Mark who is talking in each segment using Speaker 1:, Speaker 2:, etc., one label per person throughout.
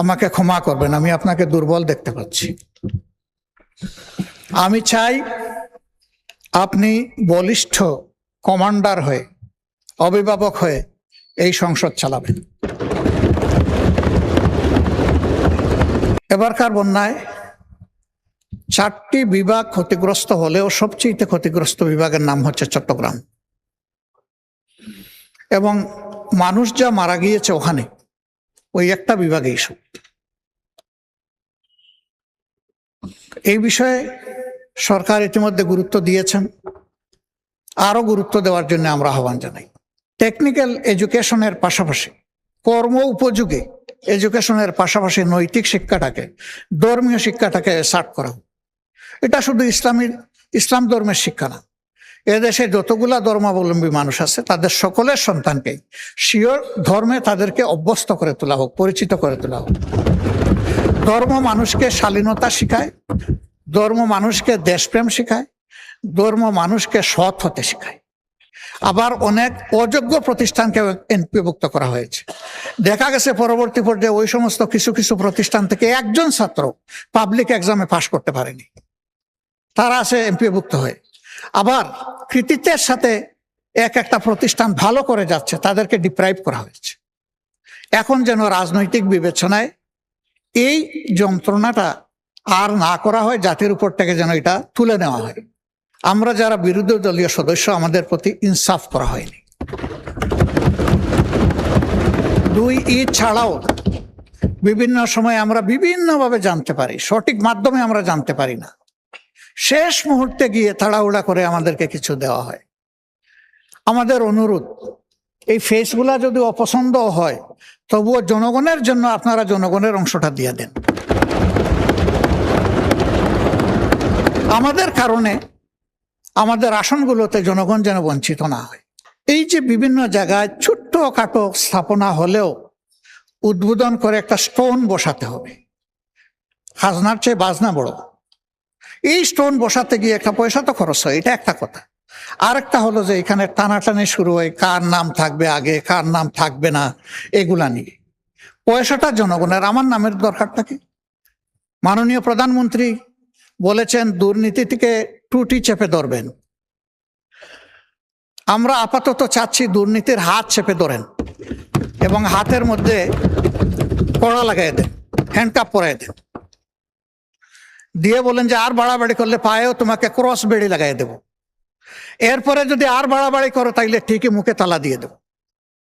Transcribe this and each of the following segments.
Speaker 1: আমাকে ক্ষমা করবেন, আমি আপনাকে দুর্বল দেখতে পাচ্ছি। আমি চাই আপনি বলিষ্ঠ কমান্ডার হয়ে, অভিভাবক হয়ে এই সংসদ চালাবেন। এবারকার বন্যায় 4টি বিভাগ ক্ষতিগ্রস্ত হলেও সবচেয়ে ক্ষতিগ্রস্ত বিভাগের নাম হচ্ছে চট্টগ্রাম, এবং মানুষ যা মারা গিয়েছে ওখানে ওই একটা বিভাগেই সব। এই বিষয়ে সরকার ইতিমধ্যে গুরুত্ব দিয়েছেন, আরো গুরুত্ব দেওয়ার জন্য আমরা আহ্বান জানাই। টেকনিক্যাল এডুকেশনের পাশাপাশি, কর্ম উপযোগী এডুকেশনের পাশাপাশি নৈতিক শিক্ষাটাকে, ধর্মীয় শিক্ষাটাকে সার্ট করা। এটা শুধু ইসলাম ধর্মের শিক্ষা না, এদেশে যতগুলা ধর্মাবলম্বী মানুষ আছে তাদের সকলের সন্তানকে স্বীয় ধর্মে তাদেরকে অভ্যস্ত করে তোলা হোক, পরিচিত করে তোলা হোক। ধর্ম মানুষকে শালীনতা শিখায়, ধর্ম মানুষকে দেশপ্রেম শিখায়, ধর্ম মানুষকে সৎ হতে শিখায়। আবার অনেক অযোগ্য প্রতিষ্ঠানকে এনপিভুক্ত করা হয়েছে। দেখা গেছে পরবর্তী পর্যায়ে ওই সমস্ত কিছু কিছু প্রতিষ্ঠান থেকে একজন ছাত্র পাবলিক এক্সামে পাশ করতে পারেনি, তারা আছে এমপিভুক্ত হয়ে। আবার কৃতিত্বের সাথে একটা প্রতিষ্ঠান ভালো করে যাচ্ছে, তাদেরকে ডিপ্রাইভ করা হয়েছে। এখন যেন রাজনৈতিক বিবেচনায় এই যন্ত্রণাটা আর না করা হয়, জাতির উপর থেকে যেন এটা তুলে নেওয়া হয়। আমরা যারা বিরোধী দলীয় সদস্য, আমাদের প্রতি ইনসাফ করা হয়নি। 2 ঈদ ছাড়াও বিভিন্ন সময় আমরা বিভিন্নভাবে জানতে পারি, সঠিক মাধ্যমে আমরা জানতে পারি না। শেষ মুহূর্তে গিয়ে তাড়াহুড়া করে আমাদেরকে কিছু দেওয়া হয়। আমাদের অনুরোধ, এই ফেসগুলা যদি অপছন্দ হয় তবুও জনগণের জন্য আপনারা জনগণের অংশটা দিয়ে দেন। আমাদের কারণে আমাদের আসনগুলোতে জনগণ যেন বঞ্চিত না হয়। এই যে বিভিন্ন জায়গায় ছোট্ট খাটো স্থাপনা হলেও উদ্বোধন করে একটা স্টোন বসাতে হবে, খাজনার চেয়ে বাজনা বড়। এই স্টোন বসাতে গিয়ে একটা পয়সা তো খরচ হয়, এটা একটা কথা। আরেকটা হলো যে এখানে টানাটানি শুরু হয়, কার নাম থাকবে আগে, কার নাম থাকবে না, এগুলা নিয়ে। পয়সাটা জনগণের, আমার নামের দরকারটা কি? মাননীয় প্রধানমন্ত্রী বলেছেন দুর্নীতি থেকে ত্রুটি চেপে ধরবেন। আমরা আপাতত চাচ্ছি দুর্নীতির হাত চেপে ধরেন এবং হাতের মধ্যে কড়া লাগাই দেন, হ্যান্ডকাপ পরাই দেন, দিয়ে বলেন যে আর বাড়াবাড়ি করলে পায়েও তোমাকে ক্রস বেড়ি লাগাই দেব। এরপরে যদি আর বাড়াবাড়ি করো তাইলে ঠিকই মুখে তালা দিয়ে দেব,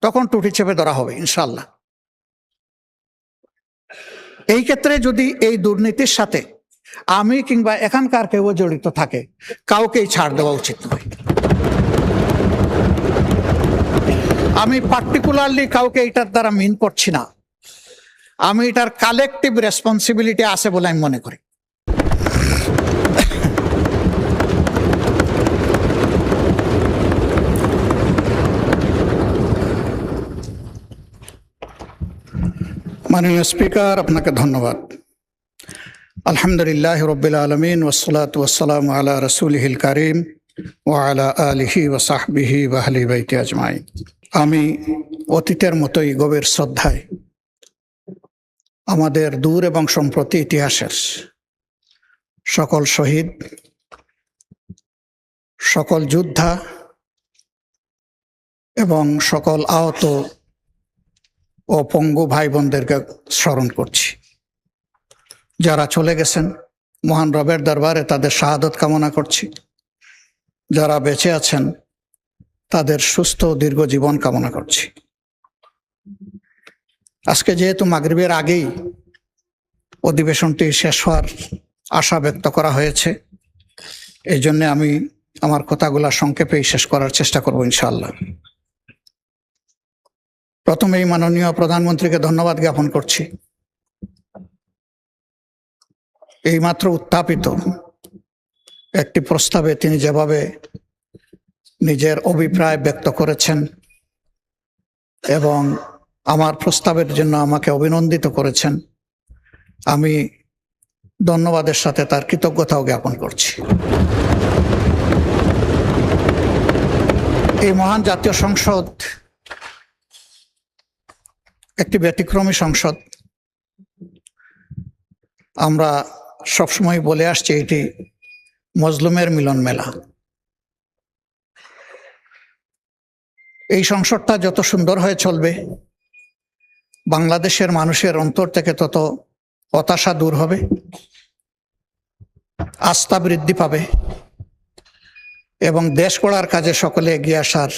Speaker 1: তখন টুটি চেপে ধরা হবে ইনশাল্লাহ। এই ক্ষেত্রে যদি এই দুর্নীতির সাথে আমি কিংবা এখানকার কেউ জড়িত থাকে, কাউকেই ছাড় দেওয়া উচিত নয়। আমি পার্টিকুলারলি কাউকে এটার দ্বারা মিন করছি না, আমি এটার কালেকটিভ রেসপন্সিবিলিটি আছে বলে আমি মনে করি। মাননীয় স্পিকার, আপনাকে ধন্যবাদ। আলহামদুলিল্লাহ রব্বিল আলামিন ওয়াসসালাতু ওয়াসসালামু আলা রাসূলিহিল কারীম ওয়া আলা আলিহি ওয়া সাহবিহি ওয়া আহলি বাইতি আজমাইন। আমি অতীতের মতোই গভীর শ্রদ্ধায় আমাদের দূর এবং সম্প্রতি ইতিহাসের সকল শহীদ, সকল যোদ্ধা এবং সকল আহত ও পঙ্গু ভাই বোনদেরকে স্মরণ করছি। যারা চলে গেছেন, মহান রবের দরবারে তাদের শাহাদত কামনা করছি। যারা বেঁচে আছেন তাদের সুস্থ দীর্ঘ জীবন কামনা করছি। আজকে যেহেতু মাগরিবের আগেই অধিবেশনটি শেষ হওয়ার আশা ব্যক্ত করা হয়েছে, এই জন্য আমি আমার কথাগুলা সংক্ষেপেই শেষ করার চেষ্টা করব ইনশাআল্লাহ। প্রথমেই মাননীয় প্রধানমন্ত্রীকে ধন্যবাদ জ্ঞাপন করছি। এইমাত্র উত্থাপিত একটি প্রস্তাবে তিনি যেভাবে নিজের অভিপ্রায় ব্যক্ত করেছেন এবং আমার প্রস্তাবের জন্য আমাকে অভিনন্দিত করেছেন, আমি ধন্যবাদের সাথে তার কৃতজ্ঞতাও জ্ঞাপন করছি। এই মহান জাতীয় সংসদ একটি ব্যতিক্রমী সংসদ। আমরা সবসময় বলে আসছি এটি মজলুমের মিলন মেলা। এই সংসদটা যত সুন্দর হয়ে চলবে, বাংলাদেশের মানুষের অন্তর থেকে তত হতাশা দূর হবে, আস্থা বৃদ্ধি পাবে এবং দেশ গড়ার কাজে সকলে এগিয়ে আসার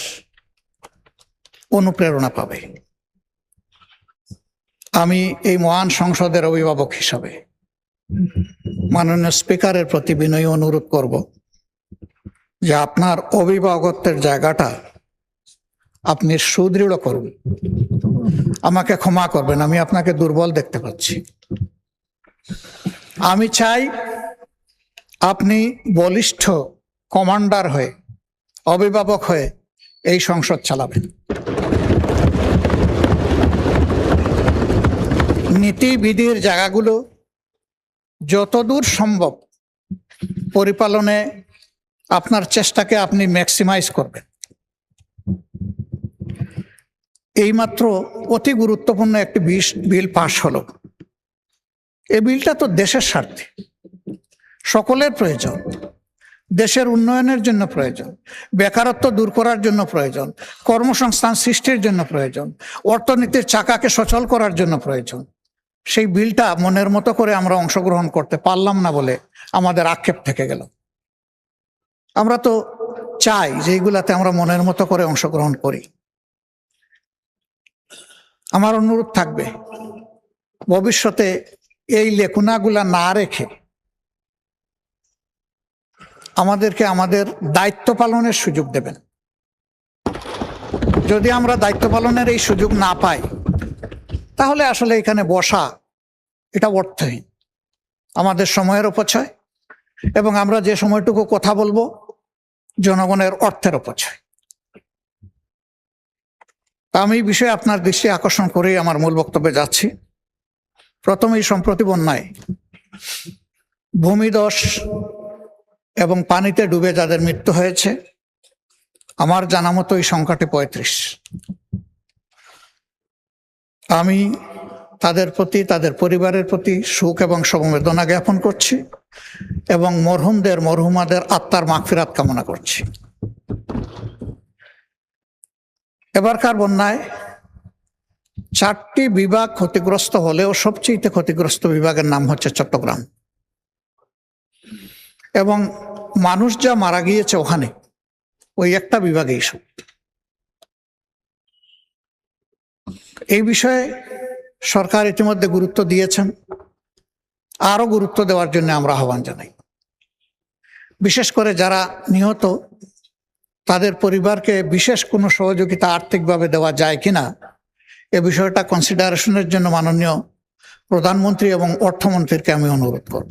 Speaker 1: অনুপ্রেরণা পাবে। আমি এই মহান সংসদের অভিভাবক হিসাবে মাননীয় স্পিকারের প্রতি বিনয়ী অনুরোধ করব যে আপনার অভিভাবকত্বের জায়গাটা আপনি সুদৃঢ় করুন। আমাকে ক্ষমা করবেন, আমি আপনাকে দুর্বল দেখতে পাচ্ছি। আমি চাই আপনি বলিষ্ঠ কমান্ডার হয়ে, অভিভাবক হয়ে এই সংসদ চালাবেন। নীতিবিধির জায়গাগুলো যতদূর সম্ভব পরিপালনে আপনার চেষ্টাকে আপনি ম্যাক্সিমাইজ করবেন। এইমাত্র অতি গুরুত্বপূর্ণ একটি বিল পাশ হলো। এই বিলটা তো দেশের স্বার্থে, সকলের প্রয়োজন, দেশের উন্নয়নের জন্য প্রয়োজন, বেকারত্ব দূর করার জন্য প্রয়োজন, কর্মসংস্থান সৃষ্টির জন্য প্রয়োজন, অর্থনীতির চাকাকে সচল করার জন্য প্রয়োজন। সেই বিলটা মনের মতো করে আমরা অংশগ্রহণ করতে পারলাম না বলে আমাদের আক্ষেপ থেকে গেল। আমরা তো চাই যে এইগুলাতে আমরা মনের মতো করে অংশগ্রহণ করি। আমার অনুরোধ থাকবে ভবিষ্যতে এই লেখুনাগুলা না রেখে আমাদেরকে আমাদের দায়িত্ব পালনের সুযোগ দেবেন। যদি আমরা দায়িত্ব পালনের এই সুযোগ না পাই, তাহলে আসলে এখানে বসা এটা অর্থহীন, আমাদের সময়ের অপচয়, এবং আমরা যে সময়টুকু কথা বলবো জনগণের অর্থের অপচয়। আমি এই বিষয়ে আপনার দৃষ্টি আকর্ষণ করেই আমার মূল বক্তব্যে যাচ্ছি। প্রথমেই সম্প্রতি বন্যায় ভূমিধস এবং পানিতে ডুবে যাদের মৃত্যু হয়েছে, আমার জানা মতো এই সংখ্যাটি ৩৫। আমি তাদের প্রতি, তাদের পরিবারের প্রতি শোক এবং সমবেদনা জ্ঞাপন করছি এবং মরহুমাদের আত্মার মাগফিরাত কামনা করছি। এবারকার বন্যায় 4টি বিভাগ ক্ষতিগ্রস্ত হলেও সবচেয়ে ক্ষতিগ্রস্ত বিভাগের নাম হচ্ছে চট্টগ্রাম, এবং মানুষ যা মারা গিয়েছে ওখানে ওই একটা বিভাগেই সব। এই বিষয়ে সরকার ইতিমধ্যে গুরুত্ব দিয়েছেন, আরো গুরুত্ব দেওয়ার জন্য আমরা আহ্বান জানাই। বিশেষ করে যারা নিহত তাদের পরিবারকে বিশেষ কোনো সহযোগিতা আর্থিকভাবে দেওয়া যায় কিনা এ বিষয়টা কনসিডারেশনের জন্য মাননীয় প্রধানমন্ত্রী এবং অর্থমন্ত্রীকে আমি অনুরোধ করব।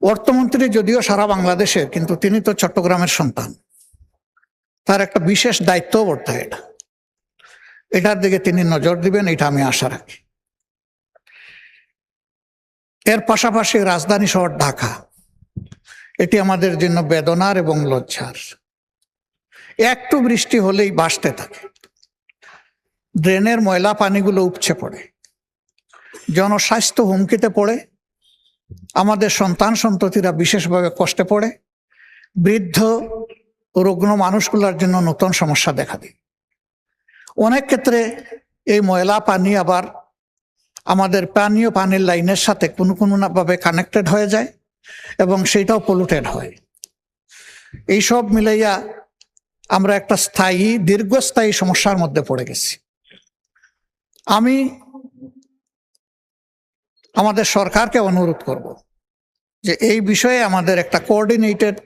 Speaker 1: অর্থমন্ত্রী যদিও সারা বাংলাদেশের, কিন্তু তিনি তো চট্টগ্রামের সন্তান, তার একটা বিশেষ দায়িত্ব বর্তায় এটার দিকে তিনি নজর দিবেন, এটা আমি আশা রাখি। এর পাশাপাশি রাজধানী শহর ঢাকা, এটি আমাদের জন্য বেদনার এবং লজ্জার। একটু বৃষ্টি হলেই ভাসতে থাকে, ড্রেনের ময়লা পানিগুলো উপচে পড়ে, জনস্বাস্থ্য হুমকিতে পড়ে, আমাদের সন্তান সন্ততিরা বিশেষভাবে কষ্টে পড়ে, বৃদ্ধ রুগ্ন মানুষগুলোর জন্য নতুন সমস্যা দেখা দেয়। অনেক ক্ষেত্রে এই ময়লা পানি আবার আমাদের পানীয় পানির লাইনের সাথে কোনো ভাবে কানেক্টেড হয়ে যায় এবং সেটাও পলুটেড হয়। এইসব মিলাইয়া আমরা একটা দীর্ঘস্থায়ী সমস্যার মধ্যে পড়ে গেছি। আমি আমাদের সরকারকে অনুরোধ করব যে এই বিষয়ে আমাদের একটা কোঅর্ডিনেটেড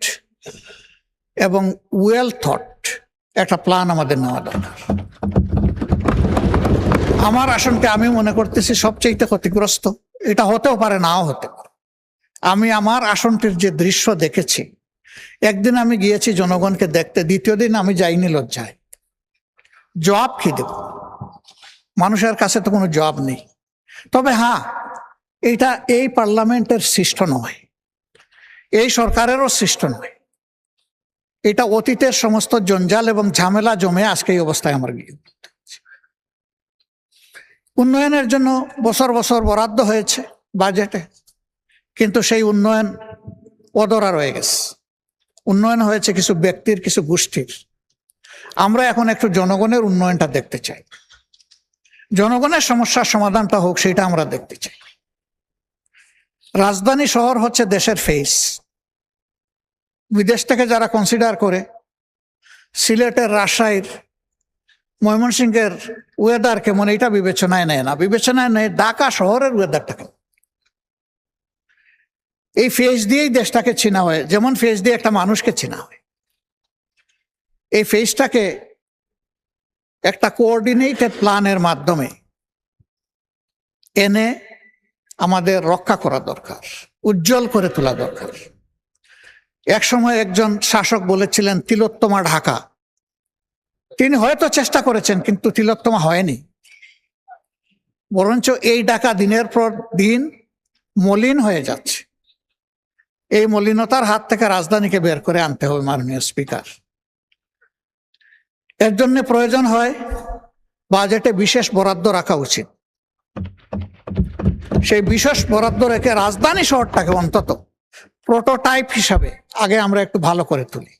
Speaker 1: এবং ওয়েল থট একটা প্ল্যান আমাদের নেওয়া দরকার। আমার আসনকে আমি মনে করতেছি সবচেয়ে ক্ষতিগ্রস্ত। এটা হতেও পারে, নাও হতে পারে। আমি আমার আসনটির যে দৃশ্য দেখেছি, একদিন আমি গিয়েছি জনগণকে দেখতে, দ্বিতীয় দিন আমি যাইনি লজ্জায়। জবাব কি দেব? মানুষের কাছে তো কোনো জবাব নেই। তবে হ্যাঁ, এটা এই পার্লামেন্টের সৃষ্ট নয়, এই সরকারেরও সৃষ্ট নয়। এটা অতীতের সমস্ত জঞ্জাল এবং ঝামেলা জমে আজকে এই অবস্থায় আমার গিয়ে। উন্নয়নের জন্য বছর বছর বরাদ্দ হয়েছে বাজেটে, কিন্তু সেই উন্নয়ন অধরা রয়ে গেছে। উন্নয়ন হয়েছে কিছু ব্যক্তির, কিছু গোষ্ঠীর। আমরা এখন একটু জনগণের উন্নয়নটা দেখতে চাই, জনগণের সমস্যার সমাধানটা হোক, সেটা আমরা দেখতে চাই। রাজধানী শহর হচ্ছে দেশের ফেস। বিদেশ থেকে যারা কনসিডার করে সিলেটের, রাজশাহীর, ময়মনসিংহের ওয়েদার কেমন এটা বিবেচনায় নেয় না, বিবেচনায় নেয় ঢাকা শহরের ওয়েদারটাকে। এই ফেস দিয়েই দেশটাকে চেনা হয়, যেমন ফেস দিয়ে একটা মানুষকে চেনা হয়। এই ফেসটাকে একটা কোঅর্ডিনেটেড প্ল্যানের মাধ্যমে এনে আমাদের রক্ষা করা দরকার, উজ্জ্বল করে তোলা দরকার। এক সময় একজন শাসক বলেছিলেন তিলোত্তমা ঢাকা। তিনি হয়তো চেষ্টা করেছেন, কিন্তু তিলোত্তমা হয়নি। বরঞ্চ এই ঢাকা দিনের পর দিন মলিন হয়ে যাচ্ছে। এই মলিনতার হাত থেকে রাজধানীকে বের করে আনতে হবে মাননীয় স্পিকার। এর জন্য প্রয়োজন হয় বাজেটে বিশেষ বরাদ্দ রাখা উচিত। সেই বিশেষ বরাদ্দ রেখে রাজধানী শহরটাকে অন্তত প্রোটোটাইপ হিসাবে আগে আমরা একটু ভালো করে তুলি,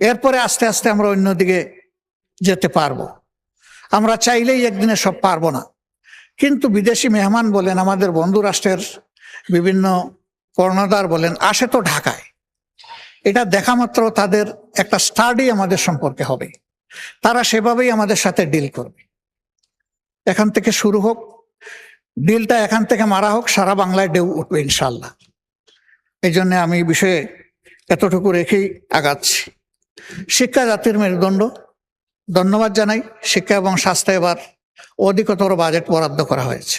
Speaker 1: এরপরে আস্তে আস্তে আমরা অন্যদিকে যেতে পারবো। আমরা চাইলেই একদিনে সব পারবো না, কিন্তু বিদেশি মেহমান বলেন, আমাদের বন্ধু রাষ্ট্রের বিভিন্ন কর্ণধার বলেন, আসে তো ঢাকায়। এটা দেখা মাত্র তাদের একটা স্টাডি আমাদের সম্পর্কে হবে, তারা সেভাবেই আমাদের সাথে ডিল করবে। এখান থেকে শুরু হোক, ডিলটা এখান থেকে মারা হোক, সারা বাংলায় ঢেউ উঠবে ইনশাল্লাহ। এই জন্য আমি এই বিষয়ে এতটুকু রেখেই আগাচ্ছি। শিক্ষা জাতির মেরুদণ্ড। ধন্যবাদ জানাই, শিক্ষা এবং স্বাস্থ্য এবার অধিকতর বাজেট বরাদ্দ করা হয়েছে,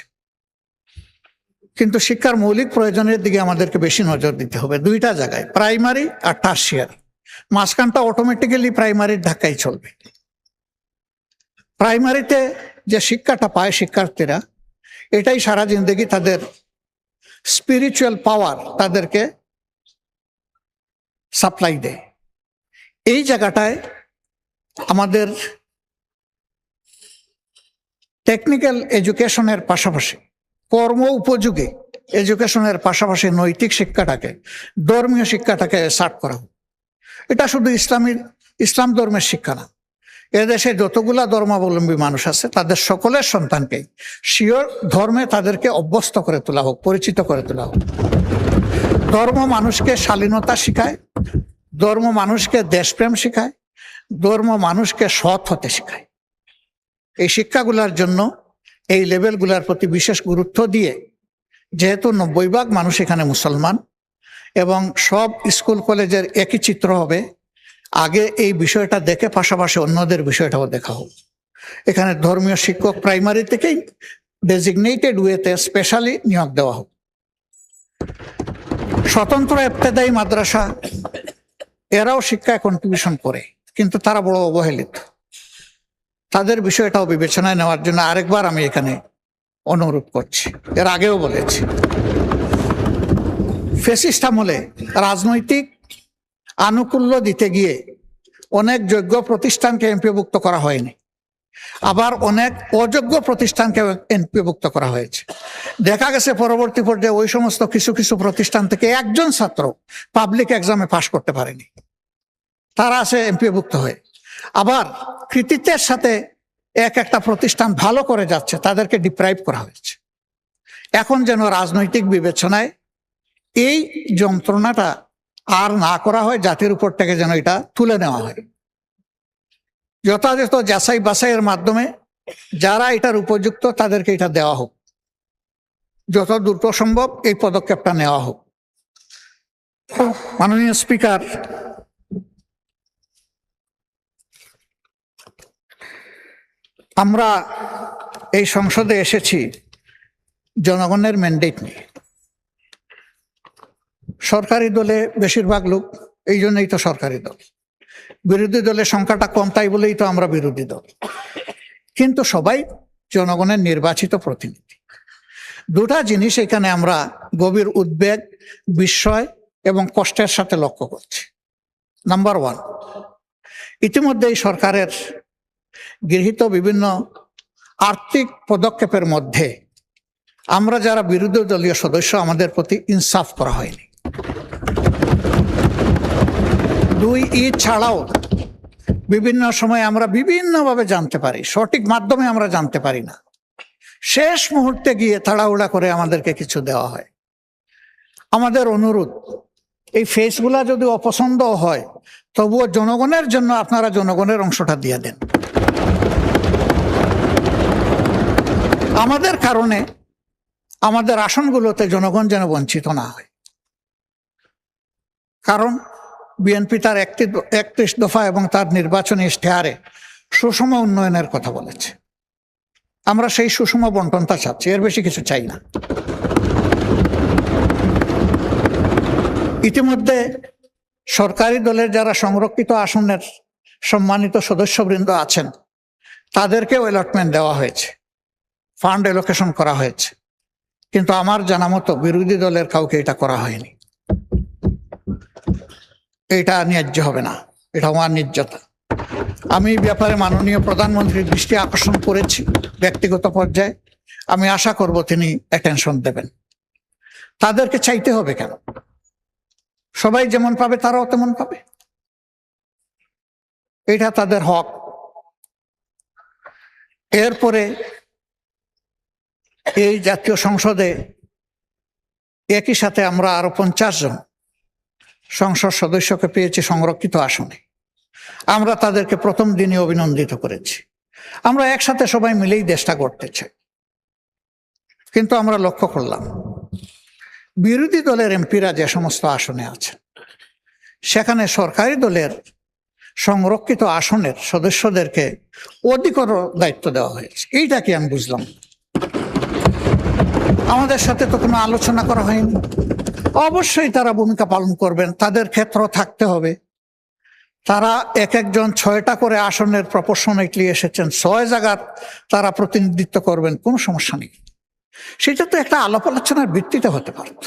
Speaker 1: কিন্তু শিক্ষার মৌলিক প্রয়োজনের দিকে আমাদেরকে বেশি নজর দিতে হবে। দুইটা জায়গায়, প্রাইমারি আর টার্সিয়ারি। মাঝখানটা অটোমেটিক্যালি প্রাইমারির ধাক্কাই চলবে। প্রাইমারিতে যে শিক্ষাটা পায় শিক্ষার্থীরা, এটাই সারা জিন্দগি তাদের স্পিরিচুয়াল পাওয়ার তাদেরকে সাপ্লাই দেয়। এই জায়গাটায় আমাদের টেকনিক্যাল এডুকেশনের পাশাপাশি, কর্ম উপযোগী এডুকেশনের পাশাপাশি নৈতিক শিক্ষাটাকে, ধর্মীয় শিক্ষাটাকে সার্ভ করা হোক। এটা শুধু ইসলাম ধর্মের শিক্ষা না, এদেশে যতগুলা ধর্মাবলম্বী মানুষ আছে তাদের সকলের সন্তানকে শিওর ধর্মে তাদেরকে অভ্যস্ত করে তোলা হোক, পরিচিত করে তোলা হোক। ধর্ম মানুষকে শালীনতা শিখায়, ধর্ম মানুষকে দেশপ্রেম শিখায়, ধর্ম মানুষকে সৎ হতে শিখায়। এই শিক্ষাগুলার জন্য এই লেভেলগুলার প্রতি বিশেষ গুরুত্ব দিয়ে, যেহেতু 90% মানুষ এখানে মুসলমান এবং সব স্কুল কলেজের একই চিত্র হবে, আগে এই বিষয়টা দেখে পাশাপাশি অন্যদের বিষয়টাও দেখা হোক। এখানে ধর্মীয় শিক্ষক প্রাইমারি থেকেই ডেজিগনেটেড ওয়েতে স্পেশালি নিয়োগ দেওয়া হোক। স্বতন্ত্র ইবতেদায়ী মাদ্রাসা, এরাও শিক্ষায় কন্ট্রিবিউশন করে, কিন্তু তারা বড় অবহেলিত। তাদের বিষয়টাও বিবেচনায় নেওয়ার জন্য আরেকবার আমি এখানে অনুরোধ করছি। এর আগেও বলেছি, ফ্যাসিস্ট আমলে রাজনৈতিক আনুকূল্য দিতে গিয়ে অনেক যোগ্য প্রতিষ্ঠানকে এমপিভুক্ত করা হয়নি, আবার অনেক অযোগ্য প্রতিষ্ঠানকে এমপিভুক্ত করা হয়েছে। দেখা গেছে পরবর্তী পর্যায়ে ওই সমস্ত কিছু কিছু প্রতিষ্ঠান থেকে একজন ছাত্র পাবলিক এক্সামে পাশ করতে পারেনি, তারা আছে এমপিভুক্ত হয়ে। আবার কৃতিত্বের সাথে একটা প্রতিষ্ঠান ভালো করে যাচ্ছে, তাদেরকে ডিপ্রাইভ করা হয়েছে। এখন যেন রাজনৈতিক বিবেচনায় এই যন্ত্রণাটা আর না করা হয়, জাতির উপর থেকে যেন এটা তুলে নেওয়া হয়। যথাযথ যাচাই বাছাইয়ের মাধ্যমে যারা এটার উপযুক্ত তাদেরকে এটা দেওয়া হোক, যত দ্রুত সম্ভব এই পদক্ষেপটা নেওয়া হোক। মাননীয় স্পিকার, আমরা এই সংসদে এসেছি জনগণের ম্যান্ডেট নিয়ে। সরকারি দলে বেশিরভাগ লোক, এই জন্যই তো সরকারি দল। বিরোধী দলের সংখ্যাটা কম, তাই বলেই তো আমরা বিরোধী দল, কিন্তু সবাই জনগণের নির্বাচিত প্রতিনিধি। দুটা জিনিস এখানে আমরা গভীর উদ্বেগ, বিস্ময় এবং কষ্টের সাথে লক্ষ্য করছি। নাম্বার 1, ইতিমধ্যে এই সরকারের গৃহীত বিভিন্ন আর্থিক পদক্ষেপের মধ্যে আমরা যারা বিরোধী দলীয় সদস্য আমাদের প্রতি ইনসাফ করা হয়নি। 2 ঈদ ছাড়াও বিভিন্ন সময় আমরা বিভিন্নভাবে জানতে পারি, সঠিক মাধ্যমে আমরা জানতে পারি না, শেষ মুহূর্তে গিয়ে তাড়াহুড়া করে আমাদেরকে কিছু দেওয়া হয়। আমাদের অনুরোধ, এই ফেসগুলা যদি অপছন্দ হয় তবুও জনগণের জন্য আপনারা জনগণের অংশটা দিয়ে দেন। আমাদের কারণে আমাদের আসনগুলোতে জনগণ যেন বঞ্চিত না হয়। কারণ বিএনপি তার 31 দফা এবং তার নির্বাচনী ইশতেহারে সুষম উন্নয়নের কথা বলেছে। আমরা সেই সুষম বন্টনটা চাচ্ছি, এর বেশি কিছু চাই না। ইতিমধ্যে সরকারি দলের যারা সংরক্ষিত আসনের সম্মানিত সদস্যবৃন্দ আছেন তাদেরকেও অ্যালটমেন্ট দেওয়া হয়েছে, ফান্ড অ্যালোকেশন করা হয়েছে, কিন্তু আমার জানা মতো বিরোধী দলের কাউকে এটা করা হয়নি। এটা ন্যায্য হবে না, এটা আমার নির্যাতন। আমি ব্যাপারে মাননীয় প্রধানমন্ত্রীর দৃষ্টি আকর্ষণ করেছি ব্যক্তিগত পর্যায়ে। আমি আশা করব তিনি অ্যাটেনশন দেবেন। তাদেরকে চাইতে হবে কেন? সবাই যেমন পাবে তারাও তেমন পাবে, এটা তাদের হক। এরপরে এই জাতীয় সংসদে একই সাথে আমরা আরো 50 জন সংসদ সদস্যকে পেয়েছি সংরক্ষিত আসনে। আমরা তাদেরকে প্রথম দিনে অভিনন্দিত করেছি। আমরা একসাথে সবাই মিলেই দেশটা গড়তে চাই। কিন্তু আমরা লক্ষ্য করলাম বিরোধী দলের এমপিরা যে সমস্ত আসনে আছেন সেখানে সরকারি দলের সংরক্ষিত আসনের সদস্যদেরকে অধিকতর দায়িত্ব দেওয়া হয়েছে। এইটা কি আমি বুঝলাম। আমাদের সাথে তো কোনো আলোচনা করা হয়নি। অবশ্যই তারা ভূমিকা পালন করবেন, তাদের ক্ষেত্র থাকতে হবে। তারা এক একজন 6টা করে আসনের প্রপোর্শনেটলি এসেছেন, 6 জায়গার তারা প্রতিনিধিত্ব করবেন, কোনো সমস্যা নেই। সেটা তো একটা আলাপ আলোচনার ভিত্তিতে হতে পারত।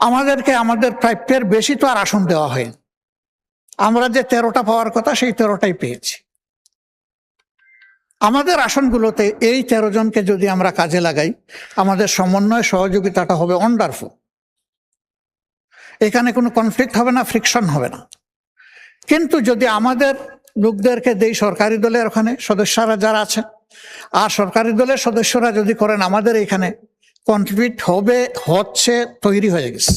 Speaker 1: আমাদেরকে আমাদের প্রাপ্যের বেশি তো আর আসন দেওয়া হয়নি। আমরা যে 13টা পাওয়ার কথা সেই 13টাই পেয়েছি। আমাদের আসনগুলোতে এই 13 জনকে যদি আমরা কাজে লাগাই আমাদের সমন্বয় সহযোগিতাটা হবে ওয়ান্ডারফুল। এখানে কোনো কনফ্লিক্ট হবে না, ফ্রিকশন হবে না। কিন্তু যদি আমাদের লোকদেরকে দেই সরকারি দলের ওখানে সদস্যরা যারা আছেন, আর সরকারি দলের সদস্যরা যদি করেন আমাদের এখানে, কনফ্লিক্ট হবে, হচ্ছে, তৈরি হয়ে গেছে।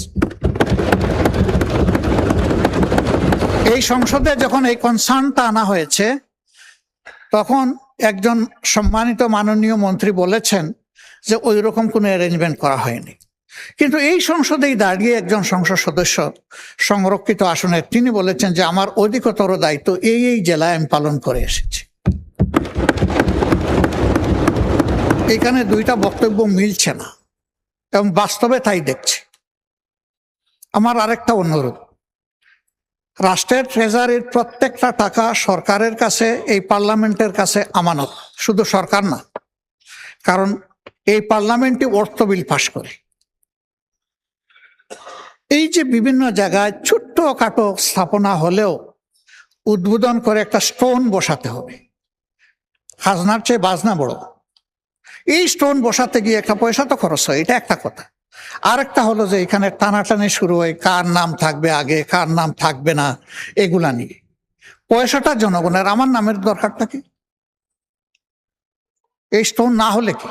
Speaker 1: এই সংসদে যখন এই কনসার্নটা আনা হয়েছে তখন একজন সম্মানিত মাননীয় মন্ত্রী বলেছেন যে ওই রকম কোনো অ্যারেঞ্জমেন্ট করা হয়নি। কিন্তু এই সংসদেই দাঁড়িয়ে একজন সংসদ সদস্য সংরক্ষিত আসনের তিনি বলেছেন যে আমার অধিকতর দায়িত্ব এই এই জেলায় আমি পালন করে এসেছি। এখানে দুইটা বক্তব্য মিলছে না এবং বাস্তবে তাই দেখছি। আমার আরেকটা অনুরোধ, রাষ্ট্রের ট্রেজারির প্রত্যেকটা টাকা সরকারের কাছে, এই পার্লামেন্টের কাছে আমানত। শুধু সরকার না, কারণ এই পার্লামেন্টই অর্থ বিল পাশ করে। এই যে বিভিন্ন জায়গায় ছোট্ট খাটো স্থাপনা হলেও উদ্বোধন করে একটা স্টোন বসাতে হবে, খাজনার চেয়ে বাজনা বড়। এই স্টোন বসাতে গিয়ে একটা পয়সা তো খরচ হয়, এটা একটা কথা। আরেকটা হলো যে এখানে টানাটানি শুরু হয়, কার নাম থাকবে আগে, কার নাম থাকবে না, এগুলা নিয়ে। পয়সাটা জনগণের, আমার নামের দরকারটা কি? এই স্টোন না হলে কি?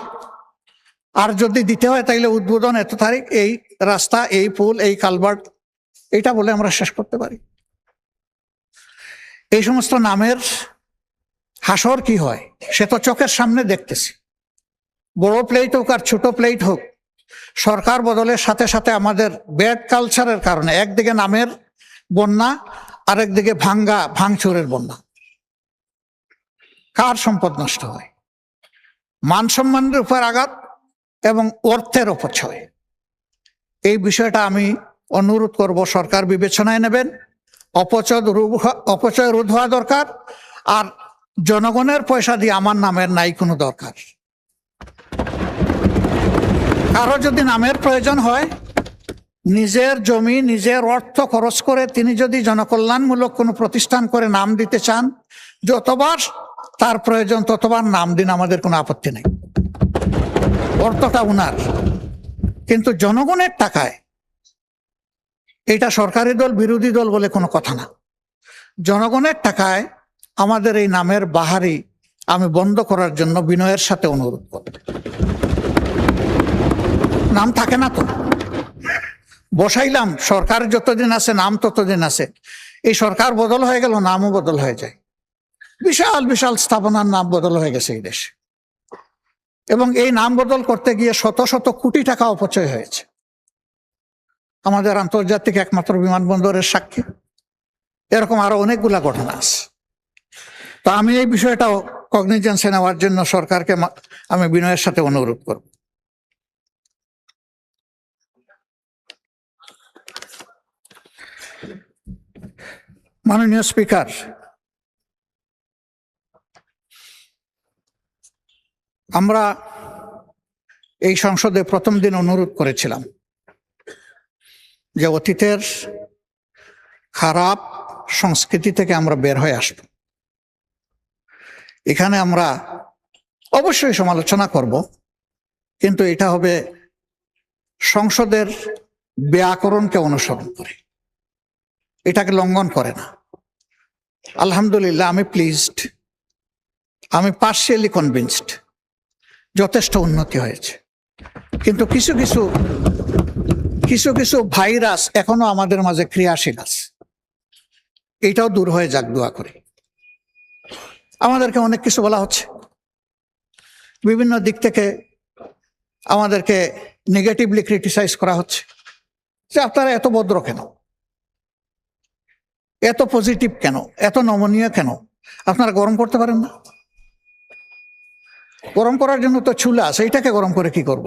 Speaker 1: আর যদি দিতে হয় তাইলে উদ্বোধন এত তারিখ, এই রাস্তা, এই পুল, এই কালভার্ট, এটা বলে আমরা শেষ করতে পারি। এই সমস্ত নামের হাসর কি হয় সে তো চোখের সামনে দেখতেছি। বড় প্লেট হোক আর ছোট প্লেট হোক, সরকার বদলের সাথে সাথে আমাদের ব্যাড কালচারের কারণে একদিকে নামের বন্যা, আরেকদিকে ভাঙচুরের বন্যা। কার সম্পদ নষ্ট হয়, মান সম্মানের উপর আঘাত এবং অর্থের অপচয়। এই বিষয়টা আমি অনুরোধ করব সরকার বিবেচনায় নেবেন। অপচয় রোধ হওয়া দরকার। আর জনগণের পয়সা দিয়ে আমার নামের নাই কোনো দরকার। কারো যদি নামের প্রয়োজন হয়, নিজের জমি, নিজের অর্থ খরচ করে তিনি যদি জনকল্যাণমূলক কোনো প্রতিষ্ঠান করে নাম দিতে চান, যতবার তার প্রয়োজন ততবার নাম দিন, আমাদের কোনো আপত্তি নেই, অর্থটা উনার। কিন্তু জনগণের টাকায়, এটা সরকারি দল বিরোধী দল বলে কোনো কথা না, জনগণের টাকায় আমাদের এই নামের বাহারি আমি বন্ধ করার জন্য বিনয়ের সাথে অনুরোধ করব। নাম থাকে না তো, বসাইলাম, সরকার যতদিন আছে নাম ততদিন আছে, এই সরকার বদল হয়ে গেল নামও বদল হয়ে যায়। বিশাল বিশাল স্থাপনার নাম বদল হয়ে গেছে এই দেশে, এবং এই নাম বদল করতে গিয়ে শত শত কোটি টাকা অপচয় হয়েছে। আমাদের আন্তর্জাতিক একমাত্র বিমানবন্দরের সাক্ষী, এরকম আরো অনেকগুলা ঘটনা আছে। তো আমি এই বিষয়টাও কগনিজেন্সে নেওয়ার জন্য সরকারকে আমি বিনয়ের সাথে অনুরোধ করব। মাননীয় স্পিকার, আমরা এই সংসদে প্রথম দিন অনুরোধ করেছিলাম যে অতীতের খারাপ সংস্কৃতি থেকে আমরা বের হয়ে আসব। এখানে আমরা অবশ্যই সমালোচনা করব, কিন্তু এটা হবে সংসদের ব্যাকরণকে অনুসরণ করে, এটাকে লঙ্ঘন করে না। আলহামদুলিল্লাহ, আমি প্লিজড, আমি পার্শিয়ালি কনভিন্সড, যথেষ্ট উন্নতি হয়েছে। কিন্তু কিছু কিছু ভাইরাস এখনো আমাদের মাঝে ক্রিয়াশীল আছে, এটাও দূর হয়ে যাক দোয়া করি। আমাদেরকে অনেক কিছু বলা হচ্ছে, বিভিন্ন দিক থেকে আমাদেরকে নেগেটিভলি ক্রিটিসাইজ করা হচ্ছে যে আপনারা এত ভদ্র কেন, এত পজিটিভ কেন, এত নমনীয় কেন, আপনারা গরম করতে পারেন না? গরম করার জন্য তো চুলা আছে, এইটাকে গরম করে কি করব?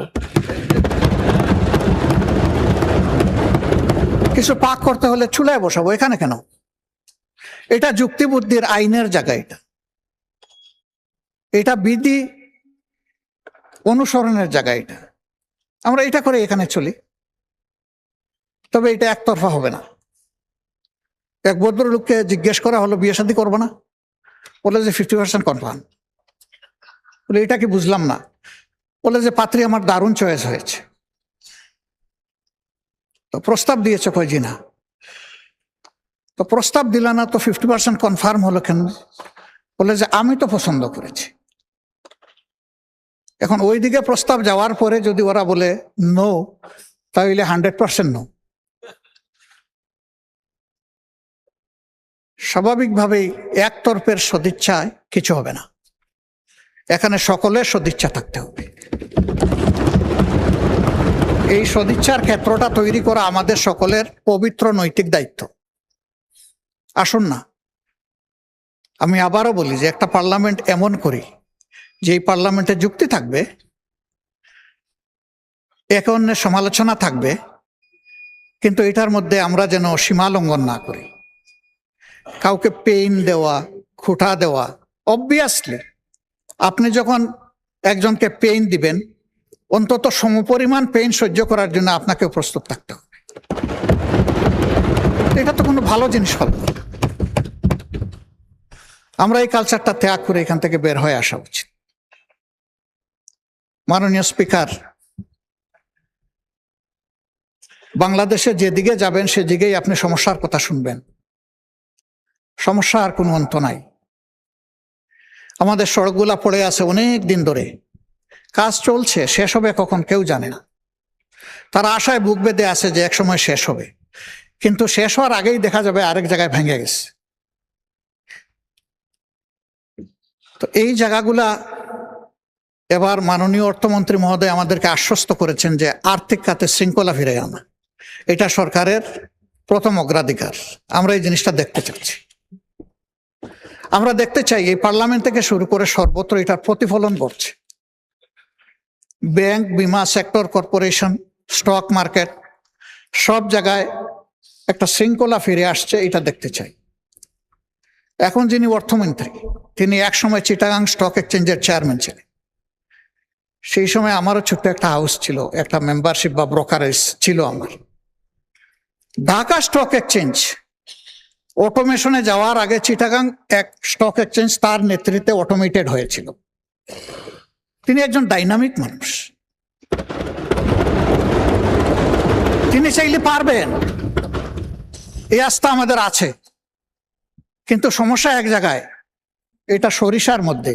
Speaker 1: কিছু পাক করতে হলে চুলায় বসাবো, এখানে কেন? এটা যুক্তি বুদ্ধির আইনের জায়গা, এটা বিধি অনুসরণের জায়গা, এটা আমরা এটা করে এখানে চলি। তবে এটা একতরফা হবে না। এক ভদ্রলোককে জিজ্ঞেস করা হলো বিয়ে শাদী করবো না, বলে যে 50% কনফার্ম। বলে এটা কি বুঝলাম না। বলে যে পাত্রী আমার দারুণ চয়েস হয়েছে। তো প্রস্তাব দিয়েছে, কয় জি না। তো প্রস্তাব দিল না, তো 50% কনফার্ম হলো কেন? বলে যে আমি তো পছন্দ করেছি। এখন ওই দিকে প্রস্তাব যাওয়ার পরে যদি ওরা বলে নো, তাহলে 100% নো। স্বাভাবিকভাবেই একতরফের সদিচ্ছায় কিছু হবে না, এখানে সকলের সদিচ্ছা থাকতে হবে। এই সদিচ্ছার ক্ষেত্রটা তৈরি করা আমাদের সকলের পবিত্র নৈতিক দায়িত্ব। আসুন না, আমি আবারও বলি যে একটা পার্লামেন্ট এমন করি যে এই পার্লামেন্টে যুক্তি থাকবে, একে অন্যের সমালোচনা থাকবে, কিন্তু এটার মধ্যে আমরা যেন সীমা লঙ্ঘন না করি। কাউকে পেইন দেওয়া, খোঁটা দেওয়া, অবভিয়াসলি আপনি যখন একজনকে পেইন দিবেন, অন্তত সমপরিমাণ পেইন সহ্য করার জন্য আপনাকে প্রস্তুত থাকতে হবে। এটা তো কোনো ভালো জিনিস হবে না। আমরা এই কালচারটা ত্যাগ করে এখান থেকে বের হয়ে আসা উচিত। মাননীয় স্পিকার, বাংলাদেশে যেদিকে যাবেন সেদিকেই আপনি সমস্যার কথা শুনবেন। সমস্যা আর কোনো অন্ত নাই। আমাদের সড়কগুলা পড়ে আছে অনেক দিন ধরে, কাজ চলছে, শেষ হবে কখন কেউ জানে না। তারা আশায় বুক বেঁধে আছে যে এক সময় শেষ হবে, কিন্তু শেষ হওয়ার আগেই দেখা যাবে আরেক জায়গায় ভেঙে গেছে। তো এই জায়গাগুলা এবার মাননীয় অর্থমন্ত্রী মহোদয় আমাদেরকে আশ্বস্ত করেছেন যে আর্থিক খাতে শৃঙ্খলা ফিরে আনা, এটা সরকারের প্রথম অগ্রাধিকার। আমরা এই জিনিসটা দেখতে চাচ্ছি। আমরা দেখতে চাই এই পার্লামেন্ট থেকে শুরু করে সর্বত্র এটার প্রতিফলন ঘটছে। ব্যাংক, বিমা সেক্টর, কর্পোরেশন, স্টক মার্কেট, সব জায়গায় একটা শৃঙ্খলা ফিরে আসছে, এটা দেখতে চাই। এখন যিনি অর্থমন্ত্রী, তিনি একসময় চিটাগাং স্টক এক্সচেঞ্জের চেয়ারম্যান ছিলেন। সেই সময় আমারও ছোট্ট একটা হাউস ছিল, একটা মেম্বারশিপ বা ব্রোকারেজ ছিল আমার। ঢাকা স্টক এক্সচেঞ্জ অটোমেশনে যাওয়ার আগে চিটাগাং এক স্টক এক্সচেঞ্জ তার নেতৃত্বে অটোমেটেড হয়েছিল। তিনি একজন ডাইনামিক মানুষ, তিনি চাইলে পারবেন, এই আস্থা আমাদের আছে। কিন্তু সমস্যা এক জায়গায়, এটা সরিষার মধ্যে।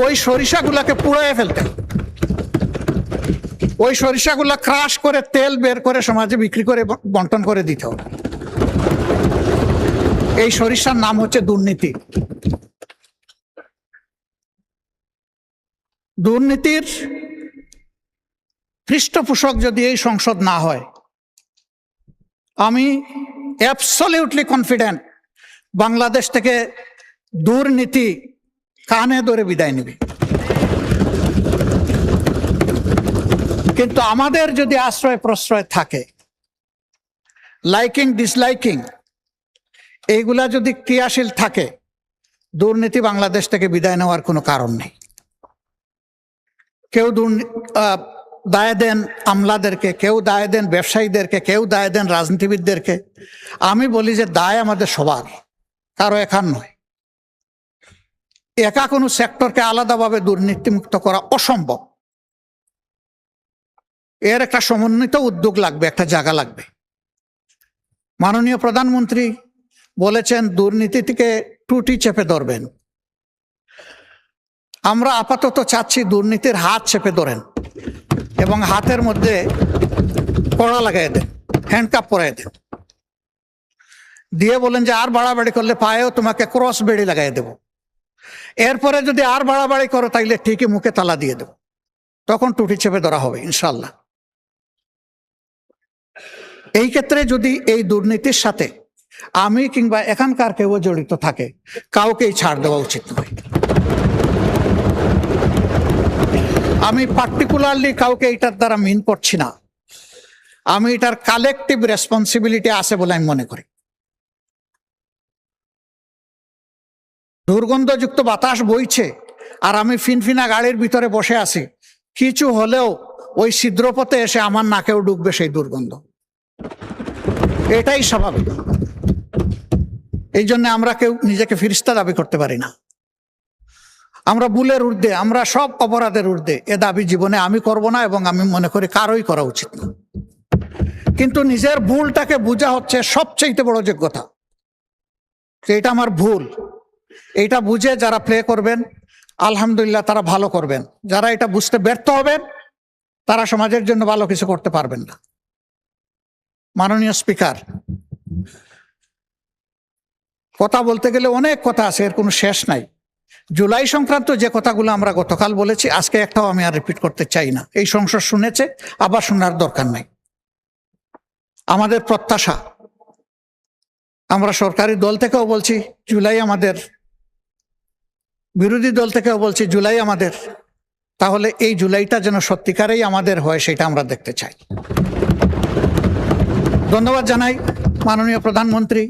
Speaker 1: ওই সরিষাগুলাকে পুড়িয়ে ফেলতে, ওই সরিষাগুলা ক্রাশ করে তেল বের করে সমাজে বিক্রি করে বন্টন করে দিতে হবে। এই সরিষার নাম হচ্ছে দুর্নীতি। দুর্নীতির পৃষ্ঠপোষক যদি এই সংসদ না হয়, আমি অ্যাবসলিউটলি কনফিডেন্ট বাংলাদেশ থেকে দুর্নীতি কানে ধরে বিদায় নেবে। কিন্তু আমাদের যদি আশ্রয় প্রশ্রয় থাকে, লাইকিং ডিসলাইকিং এইগুলা যদি ক্রিয়াশীল থাকে, দুর্নীতি বাংলাদেশ থেকে বিদায় নেওয়ার কোনো কারণ নেই। কেউ দায় দেন আমলাদেরকে, কেউ দায় দেন ব্যবসায়ীদেরকে, কেউ দায় দেন রাজনীতিবিদদেরকে। আমি বলি যে দায় আমাদের সবার, কারো একার নয়। একা কোনো সেক্টরকে আলাদাভাবে দুর্নীতিমুক্ত করা অসম্ভব। এর একটা সমন্বিত উদ্যোগ লাগবে, একটা জায়গা লাগবে। মাননীয় প্রধানমন্ত্রী বলেছেন দুর্নীতি থেকে টুটি চেপে ধরবেন। আমরা আপাতত চাচ্ছি দুর্নীতির হাত চেপে ধরেন এবং হাতের মধ্যে কড়া লাগাই দেন, হ্যান্ডকাপ পরাই দেন, দিয়ে বলেন যে আর বাড়াবাড়ি করলে পায়েও তোমাকে ক্রস বেড়ি লাগাই দেব। এরপরে যদি আর বাড়াবাড়ি করো তাইলে ঠিকই মুখে তালা দিয়ে দেব। তখন টুটি চেপে ধরা হবে ইনশাল্লাহ। এই ক্ষেত্রে যদি এই দুর্নীতির সাথে আমি কিংবা এখানকার কেউ জড়িত থাকে, কাউকেই ছাড় দেওয়া উচিত নয়। আমি পার্টিকুলারলি কাউকে এটার দ্বারা মিন করছি না, আমি এটার কালেকটিভ রেসপন্সিবিলিটি আছে বলে আমি মনে করি। দুর্গন্ধযুক্ত বাতাস বইছে আর আমি ফিনফিনা গাড়ির ভিতরে বসে আছি, কিছু হলেও ওই ছিদ্রপথে এসে আমার নাকেও ঢুকবে সেই দুর্গন্ধ। এটাই স্বাভাবিক। এই জন্য আমরা কেউ নিজেকে ফিরিস্তা দাবি করতে পারি না। আমরা ভুলের ঊর্ধ্বে, আমরা সব অপরাধের ঊর্ধ্বে। এ দাবি জীবনে আমি করব না এবং আমি মনে করি কারোই করা উচিত না। কিন্তু নিজের ভুলটাকে বোঝা হচ্ছে সবচেয়ে বড় যোগ্যতা। এটা আমার ভুল, এইটা বুঝে যারা প্লে করবেন আলহামদুলিল্লাহ তারা ভালো করবেন। যারা এটা বুঝতে ব্যর্থ হবেন তারা সমাজের জন্য ভালো কিছু করতে পারবেন না। মাননীয় স্পিকার, কথা বলতে গেলে অনেক কথা আছে, এর কোনো শেষ নাই। জুলাই সংক্রান্ত যে কথাগুলো আমরা গতকাল বলেছি, আজকে একটাও আমি আর রিপিট করতে চাই না। এই সংসদ শুনেছে, আবার শোনার দরকার নাই। আমাদের প্রত্যাশা, আমরা সরকারি দল থেকেও বলছি জুলাই আমাদের, বিরোধী দল থেকেও বলছি জুলাই আমাদের। তাহলে এই জুলাইটা যেন সত্যিকারেই আমাদের হয় সেটা আমরা দেখতে চাই। ধন্যবাদ জানাই মাননীয় প্রধানমন্ত্রী,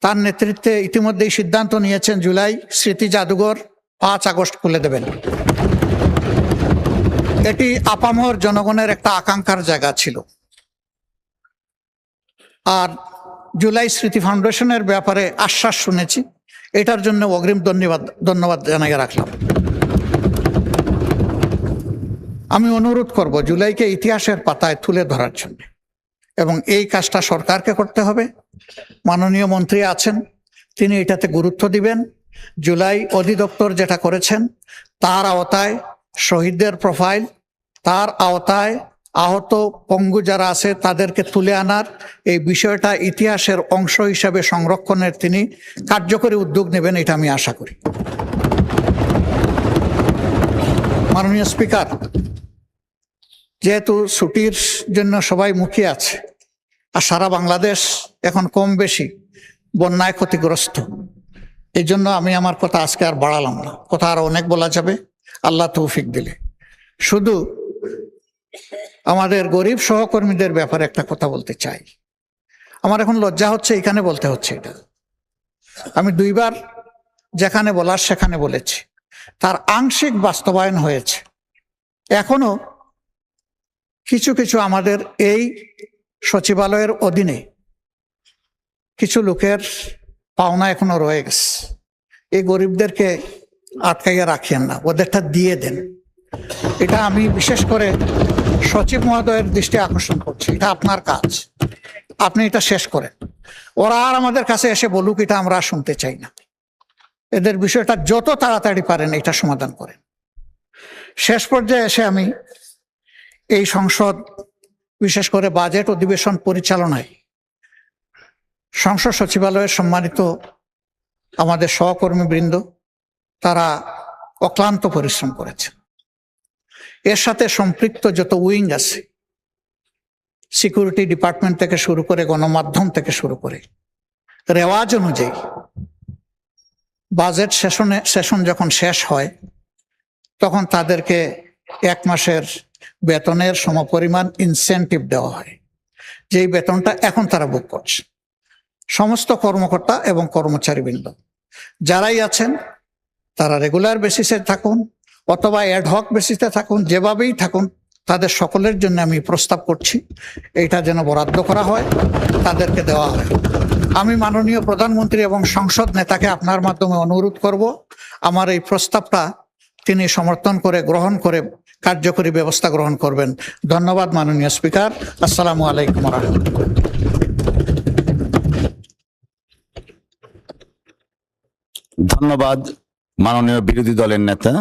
Speaker 1: তার নেতৃত্বে ইতিমধ্যেই সিদ্ধান্ত নিয়েছেন জুলাই স্মৃতি জাদুঘর 5 আগস্ট খুলে দেবেন। এটি আপামর জনগণের একটা আকাঙ্ক্ষার জায়গা ছিল। আর জুলাই স্মৃতি ফাউন্ডেশনের ব্যাপারে আশ্বাস শুনেছি, এটার জন্য অগ্রিম ধন্যবাদ জানাই রাখলাম। আমি অনুরোধ করব জুলাইকে ইতিহাসের পাতায় তুলে ধরার জন্য, এবং এই কাজটা সরকারকে করতে হবে। মাননীয় মন্ত্রী আছেন, তিনি এটাতে গুরুত্ব দিবেন। জুলাই অধিদপ্তর যেটা করেছেন তার আওতায় শহীদদের প্রোফাইল, তার আওতায় আহত পঙ্গু যারা আছে তাদেরকে তুলে আনার এই বিষয়টা ইতিহাসের অংশ হিসাবে সংরক্ষণের তিনি কার্যকরী উদ্যোগ নেবেন, এটা আমি আশা করি। মাননীয় স্পিকার, যেহেতু ছুটির জন্য সবাই মুখিয়ে আছে আর সারা বাংলাদেশ এখন কম বেশি বন্যায় ক্ষতিগ্রস্ত, এই জন্য আমি আমার কথা আজকে আর বাড়ালাম না। কথা আরো অনেক বলা যাবে আল্লাহ তৌফিক দিলে। শুধু আমাদের গরিব সহকর্মীদের ব্যাপারে একটা কথা বলতে চাই। আমার এখন লজ্জা হচ্ছে এখানে বলতে হচ্ছে এটা। আমি 2 বার যেখানে বলার সেখানে বলেছি, তার আংশিক বাস্তবায়ন হয়েছে। এখনো কিছু কিছু আমাদের এই সচিবালয়ের অধীনে কিছু লোকের পাওনা এখনো রয়ে গেছে। এই গরিবদেরকে আটকাইয়া রাখিয়েন না, ওদেরটা দিয়ে দেন। এটা আমি বিশেষ করে সচিব মহোদয়ের দৃষ্টি আকর্ষণ করছি। এটা আপনার কাজ, আপনি এটা শেষ করেন। ওরা আর আমাদের কাছে এসে বলুক, এটা আমরা শুনতে চাই না। এদের বিষয়টা যত তাড়াতাড়ি পারেন এটা সমাধান করেন। শেষ পর্যায়ে এসে আমি এই সংসদ, বিশেষ করে বাজেট অধিবেশন পরিচালনায় সংসদ সচিবালয়ের সম্মানিত আমাদের সহকর্মীবৃন্দ, তারা অক্লান্ত পরিশ্রম করেছে। এর সাথে সম্পৃক্ত যত উইং আছে, সিকিউরিটি ডিপার্টমেন্ট থেকে শুরু করে, গণমাধ্যম থেকে শুরু করে, রেওয়াজ অনুযায়ী বাজেট সেশন যখন শেষ হয় তখন তাদেরকে 1 মাসের বেতনের সমপরিমাণ ইনসেন্টিভ দেওয়া হয়, যেই বেতনটা এখন তারা ভোগ করছে। সমস্ত কর্মকর্তা এবং কর্মচারীবৃন্দ যারাই আছেন, তারা রেগুলার বেসিসে থাকুন অথবা অ্যাডহক বেসিসে থাকুন, যেভাবেই থাকুন, তাদের সকলের জন্য আমি প্রস্তাব করছি এইটা যেন বরাদ্দ করা হয়, তাদেরকে দেওয়া হয়। আমি মাননীয় প্রধানমন্ত্রী এবং সংসদ নেতাকে আপনার মাধ্যমে অনুরোধ করব, আমার এই প্রস্তাবটা তিনি সমর্থন করে, গ্রহণ করে কার্যকরী ব্যবস্থা গ্রহণ করবেন। ধন্যবাদ মাননীয় স্পিকার। আসসালামু আলাইকুম ওয়া রাহমাতুল্লাহ।
Speaker 2: ধন্যবাদ মাননীয় বিরোধী দলের নেতা